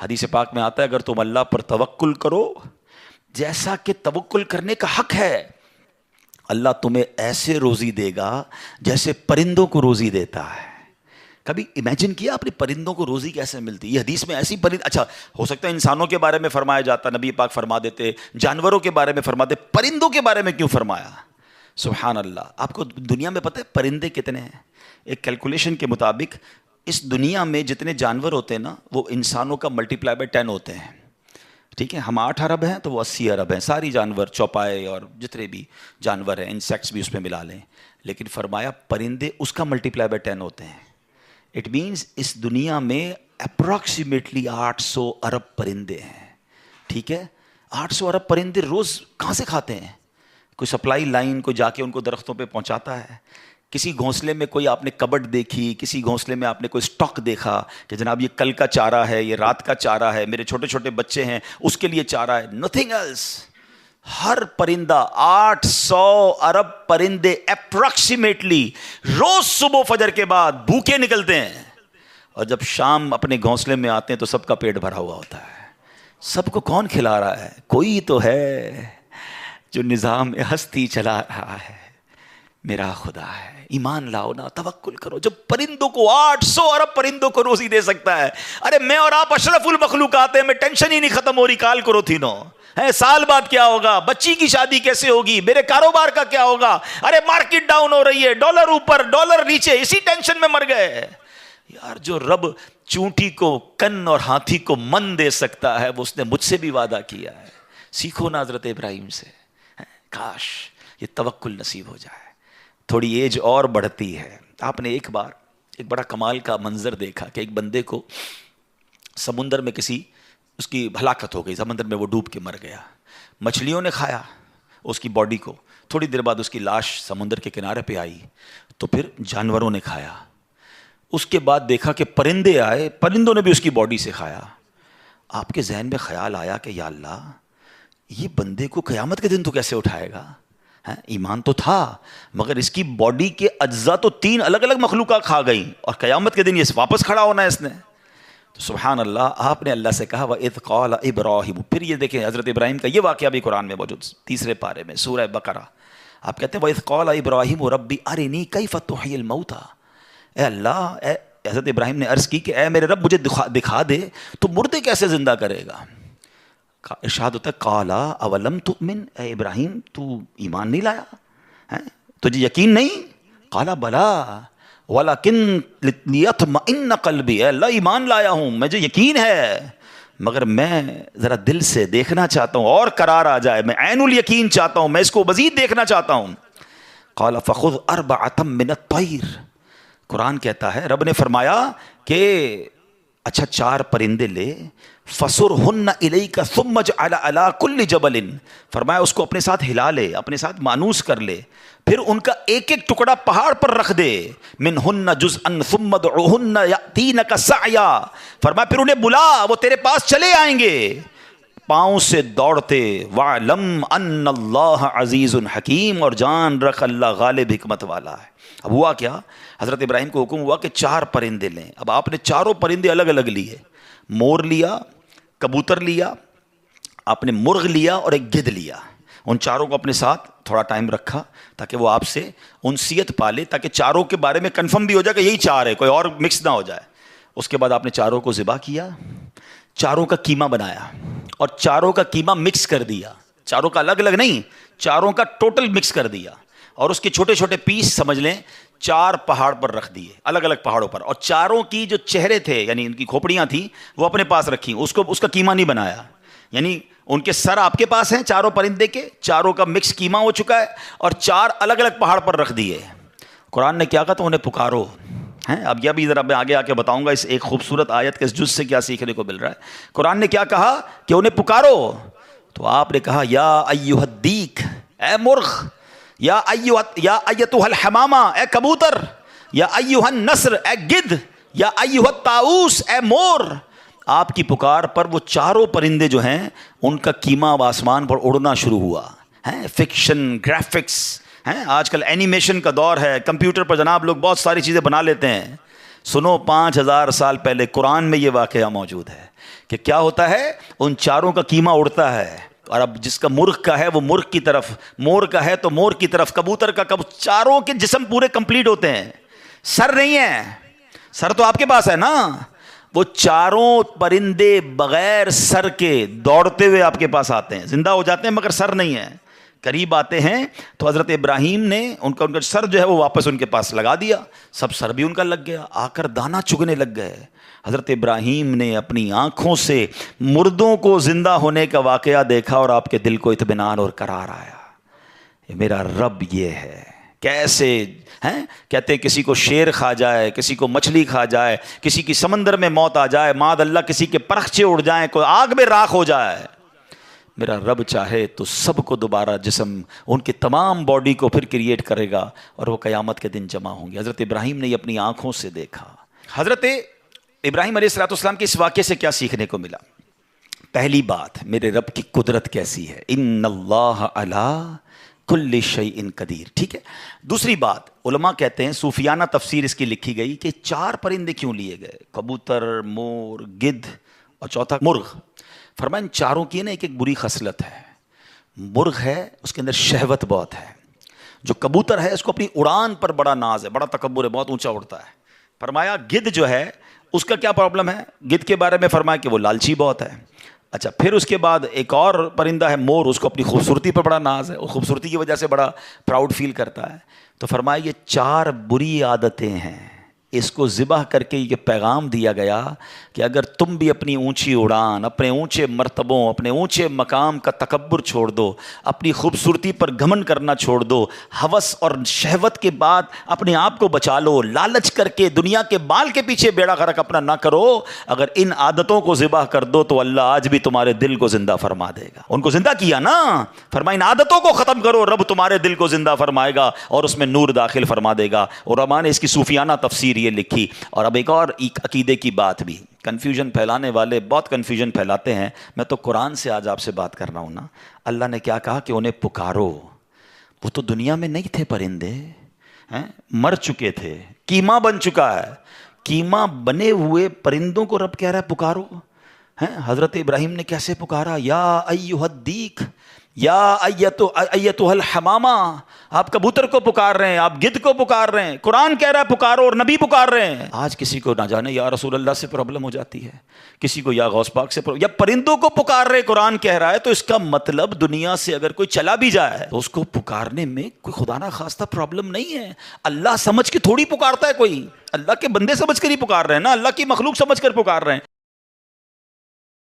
حدیث پاک میں آتا ہے اگر تم اللہ پر توکل کرو جیسا کہ توکل کرنے کا حق ہے، اللہ تمہیں ایسے روزی دے گا جیسے پرندوں کو روزی دیتا ہے۔ کبھی امیجن کیا آپ نے پرندوں کو روزی کیسے ملتی؟ یہ حدیث میں ایسی اچھا ہو سکتا ہے انسانوں کے بارے میں فرمایا جاتا، نبی پاک فرما دیتے، جانوروں کے بارے میں فرماتے، پرندوں کے بارے میں کیوں فرمایا؟ سبحان اللہ۔ آپ کو دنیا میں پتہ ہے پرندے کتنے ہیں؟ ایک کیلکولیشن کے مطابق اس دنیا میں جتنے جانور ہوتے ہیں نا وہ انسانوں کا ملٹیپلائی بائی 10 ہوتے ہیں، ٹھیک ہے؟ ہم 8 ارب ہیں تو وہ 80 ارب ہیں، ساری جانور، چوپائے اور جتنے بھی جانور ہیں، انسیکٹس بھی اس میں ملا لیں، لیکن فرمایا پرندے اس کا ملٹیپلائی بائی 10 ہوتے ہیں۔ اٹ مینس اس دنیا میں اپروکسیمیٹلی 800 ارب پرندے ہیں، ٹھیک ہے؟ 800 ارب پرندے روز کہاں سے کھاتے ہیں؟ کوئی سپلائی لائن کو جا کے ان کو درختوں پہ پہنچاتا ہے؟ کسی گھونسلے میں کوئی آپ نے کبڈ دیکھی، کسی گھونسلے میں آپ نے کوئی سٹاک دیکھا کہ جناب یہ کل کا چارہ ہے، یہ رات کا چارہ ہے، میرے چھوٹے چھوٹے بچے ہیں اس کے لیے چارہ ہے؟ Nothing else. ہر پرندہ 800 ارب پرندے اپروکسیمیٹلی روز صبح فجر کے بعد بھوکے نکلتے ہیں، اور جب شام اپنے گھونسلے میں آتے ہیں تو سب کا پیٹ بھرا ہوا ہوتا ہے۔ سب کو کون کھلا رہا ہے؟ کوئی تو ہے جو نظام ہستی چلا رہا ہے، میرا خدا ہے۔ ایمان لاؤ نا، توکل کرو۔ جب پرندوں کو 800 ارب پرندوں کو روزی دے سکتا ہے، ارے میں اور آپ اشرف المخلوقات ہیں، میں ٹینشن ہی نہیں ختم ہو رہی کال کرو تھی نو ہے، سال بعد کیا ہوگا، بچی کی شادی کیسے ہوگی، میرے کاروبار کا کیا ہوگا، ارے مارکیٹ ڈاؤن ہو رہی ہے، ڈالر اوپر ڈالر نیچے، اسی ٹینشن میں مر گئے۔ یار جو رب چونٹی کو کن اور ہاتھی کو من دے سکتا ہے وہ اس نے مجھ سے بھی وعدہ کیا ہے۔ سیکھو نا حضرت ابراہیم سے، کاش یہ توکل نصیب ہو جائے۔ تھوڑی ایج اور بڑھتی ہے، آپ نے ایک بار ایک بڑا کمال کا منظر دیکھا کہ ایک بندے کو سمندر میں اس کی ہلاکت ہو گئی، سمندر میں وہ ڈوب کے مر گیا، مچھلیوں نے کھایا اس کی باڈی کو، تھوڑی دیر بعد اس کی لاش سمندر کے کنارے پہ آئی، تو پھر جانوروں نے کھایا، اس کے بعد دیکھا کہ پرندے آئے، پرندوں نے بھی اس کی باڈی سے کھایا۔ آپ کے ذہن میں خیال آیا کہ یا اللہ یہ بندے کو قیامت کے دن تو کیسے اٹھائے گا؟ ایمان تو تھا مگر اس کی باڈی کے اجزاء تو 3 الگ الگ مخلوقات کھا گئیں، اور قیامت کے دن یہ واپس کھڑا ہونا ہے اس نے۔ تو سبحان اللہ، آپ نے اللہ سے کہا وَإِذْ قَالَ إِبْرَاهِيمُ۔ پھر یہ دیکھیں حضرت ابراہیم کا یہ واقعہ بھی قرآن میں موجود، 3 پارے میں سورہ بقرہ۔ آپ کہتے ہیں وَإِذْ قَالَ إِبْرَاهِيمُ رَبِّ أَرِنِي كَيْفَ تُحْيِي الْمَوْتَى۔ اے اللہ، حضرت ابراہیم نے عرض کی کہ اے میرے رب مجھے دکھا دے تو مردے کیسے زندہ کرے گا؟ ارشاد ہوتا ہے قَالَ أَوَلَمْ تُؤْمِنْ، اے ابراہیم تو ایمان نہیں لایا، تجھے یقین نہیں؟ قَالَ بَلَىٰ وَلَكِنْ لِيَطْمَئِنَّ قَلْبِي، اے اللہ ایمان لایا ہوں، مجھے یقین ہے مگر میں ذرا دل سے دیکھنا چاہتا ہوں اور قرار آ جائے، میں عین الیقین چاہتا ہوں، میں اس کو مزید دیکھنا چاہتا ہوں۔ قَالَ فَخُذْ أَرْبَعَةً مِّنَ الطَّيْرِ، قرآن کہتا ہے رب نے فرمایا کہ اچھا 4 پرندے لے، فَصُرْهُنَّ إِلَيْكَ ثُمَّ اجْعَلْ عَلَىٰ كُلِّ جَبَلٍ، فرمایا اس کو اپنے ساتھ ہلا لے، اپنے ساتھ مانوس کر لے، پھر ان کا ایک ایک ٹکڑا پہاڑ پر رکھ دے، مِنْهُنَّ جُزْءًا ثُمَّ ادْعُهُنَّ يَأْتِينَكَ سَعْيًا، فرمایا پھر انہیں بلا، وہ تیرے پاس چلے آئیں گے پاؤں سے دوڑتے، وَاعْلَمْ أَنَّ اللَّهَ عَزِيزٌ حَكِيمٌ، اور جان رکھ اللہ غالب حکمت والا ہے۔ اب ہوا کیا، حضرت ابراہیم کو حکم ہوا کہ 4 پرندے لیں۔ اب آپ نے 4 پرندے الگ الگ لیے، مور لیا، کبوتر لیا، آپ نے مرغ لیا اور ایک گدھ لیا۔ ان 4 کو اپنے ساتھ تھوڑا ٹائم رکھا تاکہ وہ آپ سے انسیت پالے، تاکہ 4 کے بارے میں کنفرم بھی ہو جائے کہ یہی 4 ہے، کوئی اور مکس نہ ہو جائے۔ اس کے بعد آپ نے 4 کو ذبح کیا، 4 کا قیمہ بنایا اور 4 کا قیمہ مکس کر دیا، 4 کا الگ الگ نہیں، 4 کا ٹوٹل مکس کر دیا، اور اس کے چھوٹے چھوٹے پیس سمجھ لیں 4 پہاڑ پر رکھ دیے، الگ الگ پہاڑوں پر، اور 4 کی جو چہرے تھے یعنی ان کی کھوپڑیاں تھیں وہ اپنے پاس رکھی، اس کا قیمہ نہیں بنایا، یعنی ان کے سر آپ کے پاس ہیں 4 پرندے کے، 4 کا مکس قیمہ ہو چکا ہے، اور 4 الگ الگ پہاڑ پر رکھ دیے۔ قرآن نے کیا کہا تو انہیں پکارو ہیں۔ اب یہ بھی ذرا میں آگے آ کے بتاؤں گا اس ایک خوبصورت آیت کے اس جز سے کیا سیکھنے کو مل رہا ہے۔ قرآن نے کیا کہا کہ انہیں پکارو، تو آپ نے کہا یا ایھا الدیک، اے مرغ، یا ایتھا الحمامہ، اے کبوتر، یا ایھا النسر، اے گدھ، یا ایھا الطاؤس، اے مور۔ آپ کی پکار پر وہ 4 پرندے جو ہیں ان کا قیمہ اب آسمان پر اڑنا شروع ہوا ہے۔ فکشن، گرافکس ہیں، آج کل اینیمیشن کا دور ہے، کمپیوٹر پر جناب لوگ بہت ساری چیزیں بنا لیتے ہیں۔ سنو 5000 سال پہلے قرآن میں یہ واقعہ موجود ہے کہ کیا ہوتا ہے، ان چاروں کا کیما اڑتا ہے، اور اب جس کا مرغ کا ہے وہ مرغ کی طرف، مور کا ہے تو مور کی طرف، کبوتر کا چاروں کے جسم پورے کمپلیٹ ہوتے ہیں، سر نہیں ہے، سر تو آپ کے پاس ہے نا، وہ چاروں پرندے بغیر سر کے دوڑتے ہوئے آپ کے پاس آتے ہیں، زندہ ہو جاتے ہیں مگر سر نہیں ہے، قریب آتے ہیں تو حضرت ابراہیم نے ان کا سر جو ہے وہ واپس ان کے پاس لگا دیا، سب سر بھی ان کا لگ گیا، آ کر دانا چگنے لگ گئے۔ حضرت ابراہیم نے اپنی آنکھوں سے مردوں کو زندہ ہونے کا واقعہ دیکھا اور آپ کے دل کو اطمینان اور قرار آیا، یہ میرا رب یہ ہے۔ کیسے ہیں کہتے ہیں کسی کو شیر کھا جائے، کسی کو مچھلی کھا جائے، کسی کی سمندر میں موت آ جائے، معاذ اللہ کسی کے پرخچے اڑ جائیں، کوئی آگ میں راکھ ہو جائے، میرا رب چاہے تو سب کو دوبارہ جسم ان کی تمام باڈی کو پھر کریٹ کرے گا اور وہ قیامت کے دن جمع ہوں گے۔ حضرت ابراہیم نے یہ اپنی آنکھوں سے دیکھا۔ حضرت ابراہیم علیہ السلام کے اس واقعے سے کیا سیکھنے کو ملا؟ پہلی بات، میرے رب کی قدرت کیسی ہے، ان اللہ علی کل شیء قدیر، ٹھیک ہے۔ دوسری بات، علماء کہتے ہیں صوفیانہ تفسیر اس کی لکھی گئی کہ 4 پرندے کیوں لیے گئے، کبوتر، مور، گدھ اور چوتھا مرغ۔ فرمایا ان چاروں کی نا ایک بری خصلت ہے، مرغ ہے اس کے اندر شہوت بہت ہے، جو کبوتر ہے اس کو اپنی اڑان پر بڑا ناز ہے، بڑا تکبر ہے، بہت اونچا اڑتا ہے۔ فرمایا گدھ جو ہے اس کا کیا پرابلم ہے، گدھ کے بارے میں فرمایا کہ وہ لالچی بہت ہے۔ اچھا، پھر اس کے بعد ایک اور پرندہ ہے مور، اس کو اپنی خوبصورتی پر بڑا ناز ہے، وہ خوبصورتی کی وجہ سے بڑا پراؤڈ فیل کرتا ہے۔ تو فرمایا یہ 4 بری عادتیں ہیں، اس کو ذبح کر کے یہ پیغام دیا گیا کہ اگر تم بھی اپنی اونچی اڑان، اپنے اونچے مرتبوں، اپنے اونچے مقام کا تکبر چھوڑ دو، اپنی خوبصورتی پر گھمنڈ کرنا چھوڑ دو، ہوس اور شہوت کے بعد اپنے آپ کو بچا لو، لالچ کر کے دنیا کے بال کے پیچھے بیڑا غرق اپنا نہ کرو، اگر ان عادتوں کو ذبح کر دو تو اللہ آج بھی تمہارے دل کو زندہ فرما دے گا۔ ان کو زندہ کیا نا، فرمایا ان عادتوں کو ختم کرو، رب تمہارے دل کو زندہ فرمائے گا اور اس میں نور داخل فرما دے گا۔ اور علماء نے اس کی صوفیانہ تفسیر یہ لکھی۔ اور اب ایک اور عقیدے کی بات بھی، کنفیوژن پھیلانے والے بہت کنفیوژن پھیلاتے ہیں، میں تو قرآن سے آج آپ سے بات کر رہا ہوں نا۔ اللہ نے کیا کہا کہ انہیں پکارو، وہ تو دنیا میں نہیں تھے پرندے، مر چکے تھے، کیما بن چکا ہے، کیما بنے ہوئے پرندوں کو رب کہہ رہا ہے پکارو۔ حضرت ابراہیم نے کیسے پکارا، یا ایھا الدیک، یا ایتھا الحمامہ، آپ کبوتر کو پکار رہے ہیں، آپ گدھ کو پکار رہے ہیں، قرآن کہہ رہا ہے پکارو اور نبی پکار رہے ہیں۔ آج کسی کو نہ جانے یا رسول اللہ سے پرابلم ہو جاتی ہے، کسی کو یا غوث پاک سے یا پرندوں کو پکار رہے، قرآن کہہ رہا ہے، تو اس کا مطلب دنیا سے اگر کوئی چلا بھی جائے تو اس کو پکارنے میں کوئی خدا نہ خواستہ پرابلم نہیں ہے۔ اللہ سمجھ کے تھوڑی پکارتا ہے کوئی، اللہ کے بندے سمجھ کر ہی پکار رہے ہیں نا، اللہ کی مخلوق سمجھ کر پکار رہے ہیں۔